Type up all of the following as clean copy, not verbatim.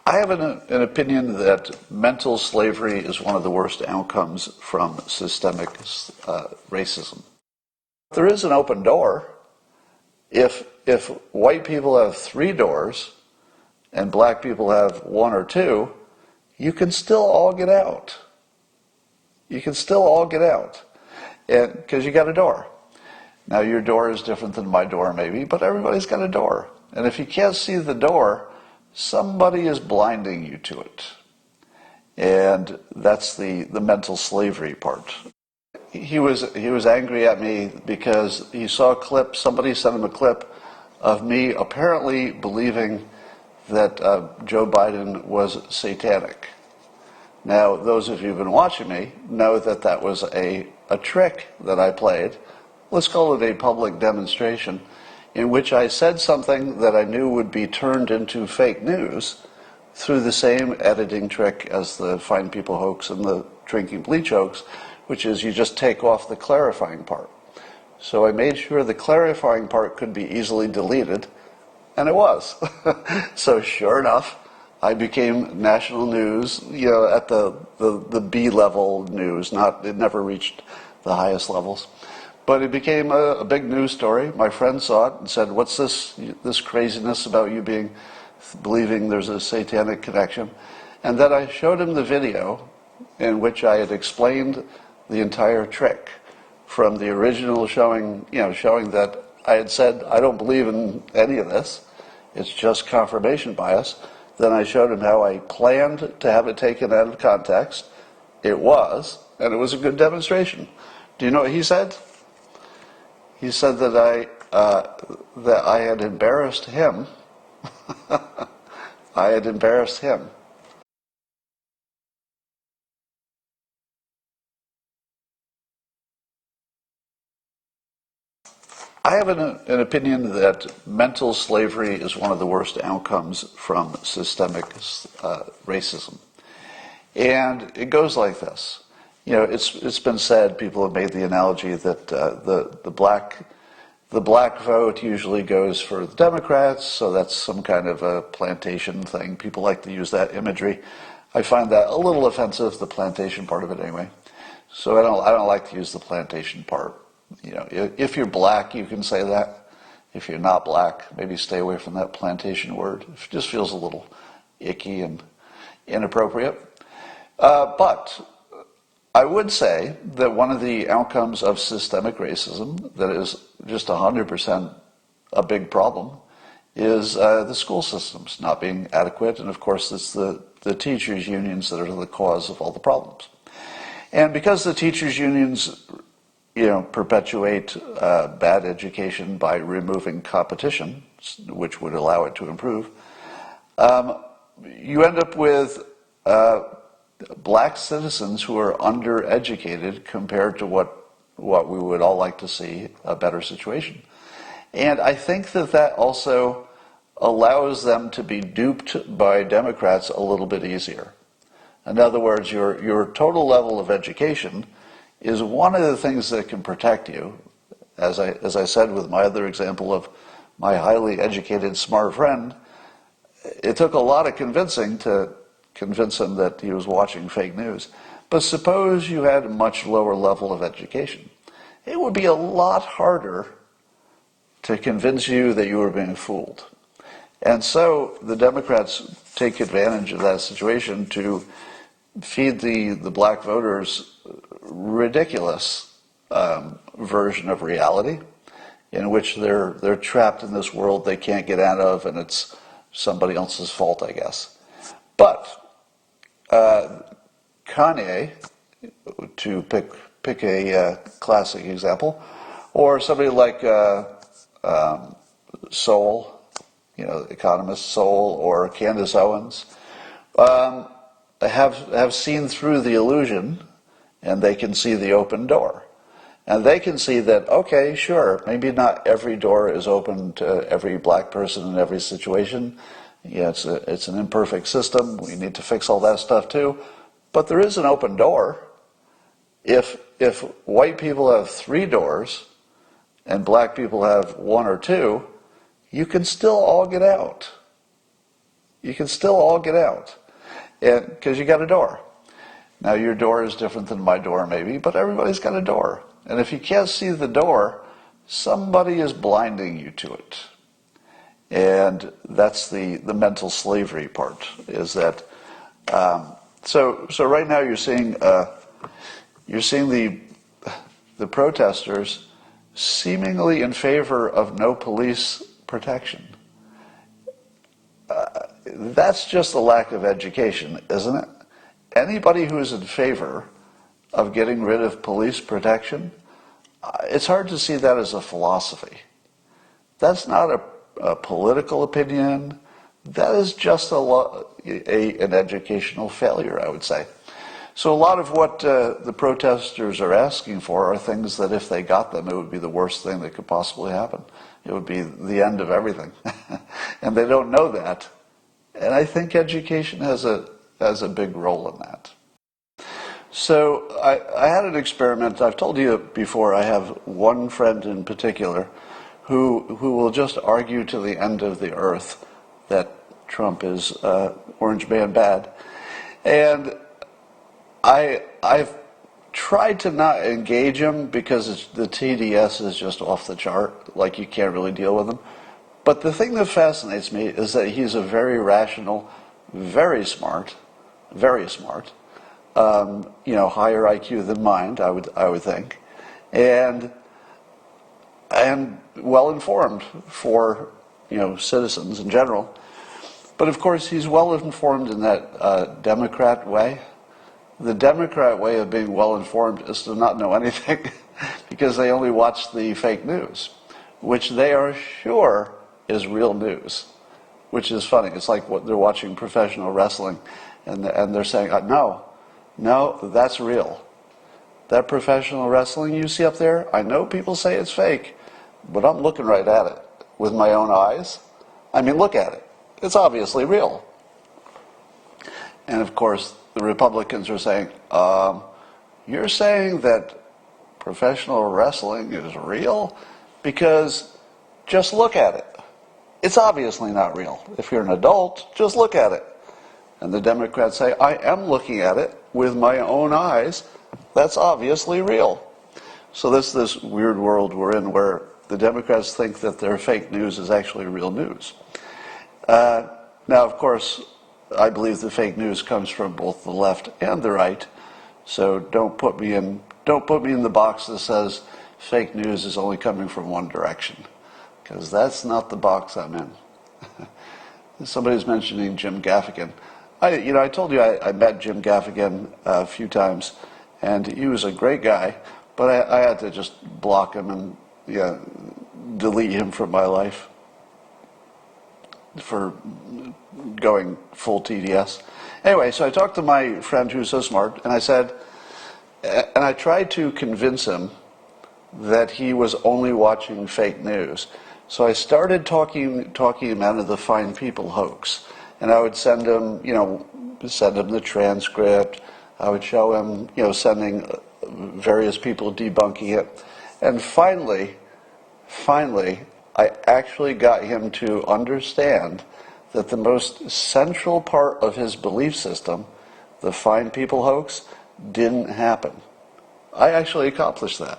I have an opinion that mental slavery is one of the worst outcomes from systemic racism. There is an open door. If white people have 3 doors and black people have 1 or 2, you can still all get out. You can still all get out, and because you got a door. Now your door is different than my door maybe, but everybody's got a door. And if you can't see the door, somebody is blinding you to it. And that's the mental slavery part. He was angry at me because he saw a clip, somebody sent him a clip of me apparently believing that Joe Biden was satanic. Now, those of you who've been watching me know that that was a trick that I played. Let's call it a public demonstration in which I said something that I knew would be turned into fake news through the same editing trick as the Fine People hoax and the drinking bleach hoax, which is you just take off the clarifying part. So I made sure the clarifying part could be easily deleted, and it was. So sure enough, I became national news, at the B-level news. It never reached the highest levels. But it became a big news story. My friend saw it and said, "What's this craziness about you believing there's a satanic connection?" And then I showed him the video in which I had explained the entire trick, from the original showing that I had said, I don't believe in any of this. It's just confirmation bias. Then I showed him how I planned to have it taken out of context. It was, and it was a good demonstration. Do you know what he said? He said that I had embarrassed him. I had embarrassed him. I have an opinion that mental slavery is one of the worst outcomes from systemic racism. And it goes like this. It's been said, people have made the analogy that the black vote usually goes for the Democrats, so that's some kind of a plantation thing. People like to use that imagery. I find that a little offensive, the plantation part of it anyway. So I don't like to use the plantation part. If you're black, you can say that. If you're not black, maybe stay away from that plantation word. It just feels a little icky and inappropriate. But I would say that one of the outcomes of systemic racism that is just 100% a big problem is the school systems not being adequate. And of course, it's the teachers' unions that are the cause of all the problems. And because the teachers' unions perpetuate bad education by removing competition, which would allow it to improve, you end up with black citizens who are undereducated compared to what we would all like to see, a better situation. And I think that also allows them to be duped by Democrats a little bit easier. In other words, your total level of education is one of the things that can protect you. As I said with my other example of my highly educated, smart friend, it took a lot of convincing to convince him that he was watching fake news. But suppose you had a much lower level of education. It would be a lot harder to convince you that you were being fooled. And so the Democrats take advantage of that situation to feed the black voters ridiculous version of reality in which they're trapped in this world they can't get out of, and it's somebody else's fault, I guess. But Kanye, to pick a classic example, or somebody like Sowell, economist Sowell, or Candace Owens, have seen through the illusion, and they can see the open door. And they can see that, okay, sure, maybe not every door is open to every black person in every situation. Yeah, it's an imperfect system. We need to fix all that stuff too. But there is an open door. If white people have 3 doors and black people have 1 or 2, you can still all get out. you can still all get out, and because you got a door. Now your door is different than my door maybe, but everybody's got a door. And if you can't see the door, somebody is blinding you to it. And that's the mental slavery part, is that, so right now you're seeing the protesters seemingly in favor of no police protection. That's just a lack of education, isn't it? Anybody who is in favor of getting rid of police protection, it's hard to see that as a philosophy. That's not a political opinion. That is just an educational failure, I would say. So a lot of what the protesters are asking for are things that if they got them, it would be the worst thing that could possibly happen. It would be the end of everything. And they don't know that. And I think education has a big role in that. So I had an experiment. I've told you before, I have one friend in particular who will just argue to the end of the earth that Trump is Orange Man bad. And I've tried to not engage him because the TDS is just off the chart, like you can't really deal with him. But the thing that fascinates me is that he's a very rational, very smart, higher IQ than mine, I would think, and well informed for citizens in general. But of course, he's well informed in that Democrat way. The Democrat way of being well informed is to not know anything because they only watch the fake news, which they are sure is real news, which is funny. It's like what they're watching professional wrestling, and they're saying, no, that's real. That professional wrestling you see up there, I know people say it's fake, but I'm looking right at it with my own eyes. I mean, look at it. It's obviously real. And of course, the Republicans are saying, you're saying that professional wrestling is real? Because just look at it. It's obviously not real. If you're an adult, just look at it. And the Democrats say, I am looking at it with my own eyes. That's obviously real. So this weird world we're in where the Democrats think that their fake news is actually real news. Now, of course, I believe the fake news comes from both the left and the right. So don't put me in the box that says fake news is only coming from one direction, because that's not the box I'm in. Somebody's mentioning Jim Gaffigan. I told you I met Jim Gaffigan a few times, and he was a great guy, but I had to just block him and delete him from my life for going full TDS. Anyway, so I talked to my friend who's so smart, and I said, and I tried to convince him that he was only watching fake news. So I started talking him out of the Fine People hoax. And I would send him the transcript. I would show him, sending various people debunking it. And finally, I actually got him to understand that the most central part of his belief system, the Fine People hoax, didn't happen. I actually accomplished that.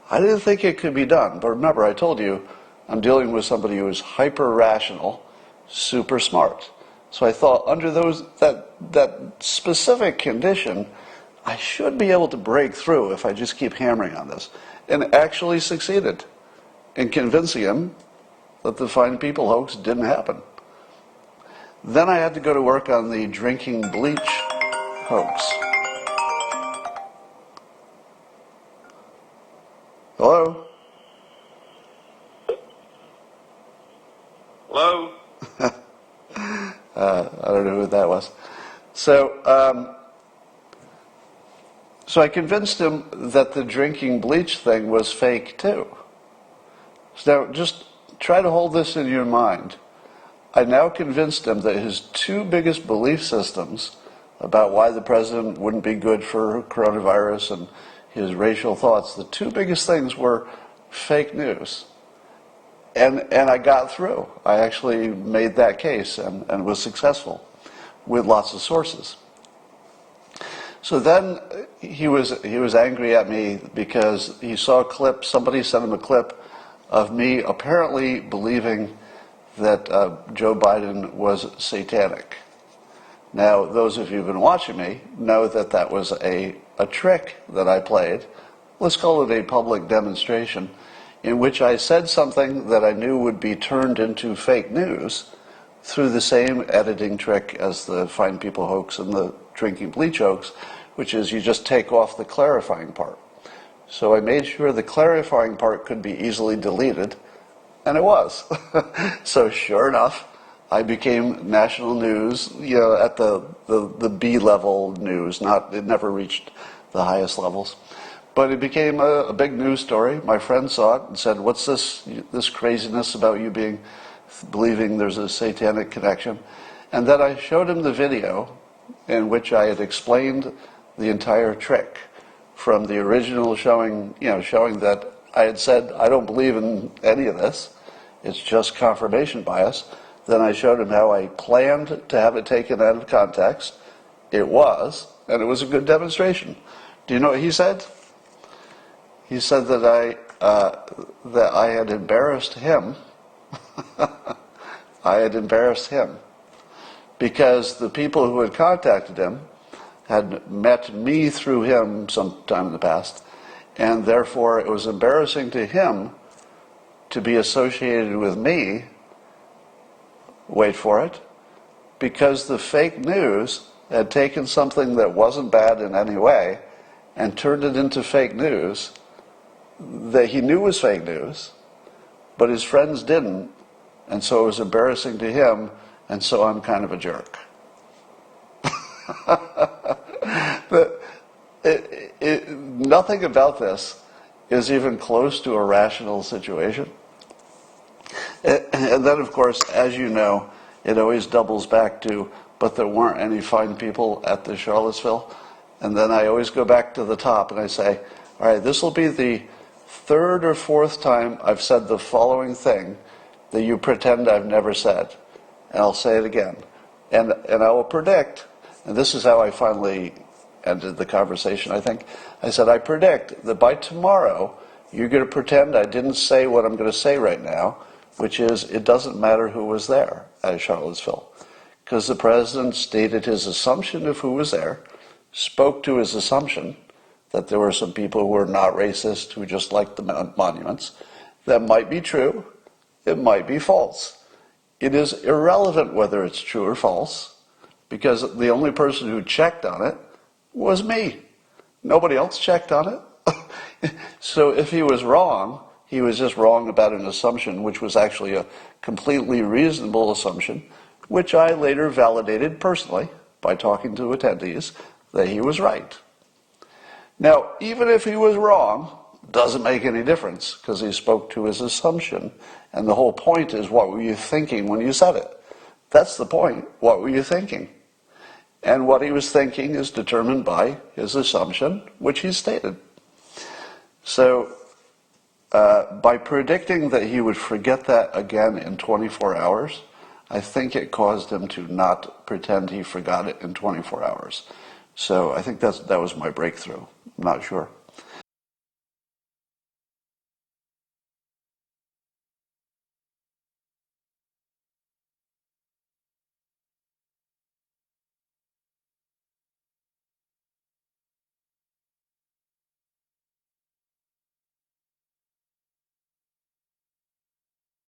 I didn't think it could be done, but remember, I told you, I'm dealing with somebody who is hyper-rational, super smart. So I thought under that specific condition, I should be able to break through if I just keep hammering on this. And actually succeeded in convincing him that the Fine People hoax didn't happen. Then I had to go to work on the drinking bleach hoax. Hello? Hello? I don't know who that was. So I convinced him that the drinking bleach thing was fake too. So now just try to hold this in your mind. I now convinced him that his two biggest belief systems about why the president wouldn't be good for coronavirus and his racial thoughts, the two biggest things were fake news. And I got through. I actually made that case and was successful with lots of sources. So then he was angry at me because he saw a clip, somebody sent him a clip of me apparently believing that Joe Biden was satanic. Now, those of you who've been watching me know that that was a trick that I played. Let's call it a public demonstration in which I said something that I knew would be turned into fake news through the same editing trick as the Fine People hoax and the drinking bleach hoax, which is you just take off the clarifying part. So I made sure the clarifying part could be easily deleted, and it was. So sure enough, I became national news, at the B-level news. It never reached the highest levels. But it became a big news story. My friend saw it and said, "What's this craziness about you believing there's a satanic connection?" And then I showed him the video in which I had explained the entire trick, from the original showing that I had said, I don't believe in any of this. It's just confirmation bias. Then I showed him how I planned to have it taken out of context. It was, and it was a good demonstration. Do you know what he said? He said that I had embarrassed him. I had embarrassed him because the people who had contacted him had met me through him sometime in the past, and therefore it was embarrassing to him to be associated with me, wait for it, because the fake news had taken something that wasn't bad in any way and turned it into fake news that he knew was fake news, but his friends didn't, and so it was embarrassing to him, and so I'm kind of a jerk. But nothing about this is even close to a rational situation. And then, of course, as you know, it always doubles back to, but there weren't any fine people at the Charlottesville. And then I always go back to the top and I say, all right, this will be the third or fourth time I've said the following thing that you pretend I've never said. And I'll say it again. And I will predict, and this is how I finally ended the conversation, I think. I said, I predict that by tomorrow, you're going to pretend I didn't say what I'm going to say right now, which is it doesn't matter who was there at Charlottesville. Because the president stated his assumption of who was there, spoke to his assumption that there were some people who were not racist, who just liked the monuments. That might be true. It might be false. It is irrelevant whether it's true or false, because the only person who checked on it was me. Nobody else checked on it. So if he was wrong, he was just wrong about an assumption, which was actually a completely reasonable assumption, which I later validated personally by talking to attendees that he was right. Now, even if he was wrong, doesn't make any difference, because he spoke to his assumption. And the whole point is, what were you thinking when you said it? That's the point. What were you thinking? And what he was thinking is determined by his assumption, which he stated. So, by predicting that he would forget that again in 24 hours, I think it caused him to not pretend he forgot it in 24 hours. So I think that was my breakthrough. I'm not sure.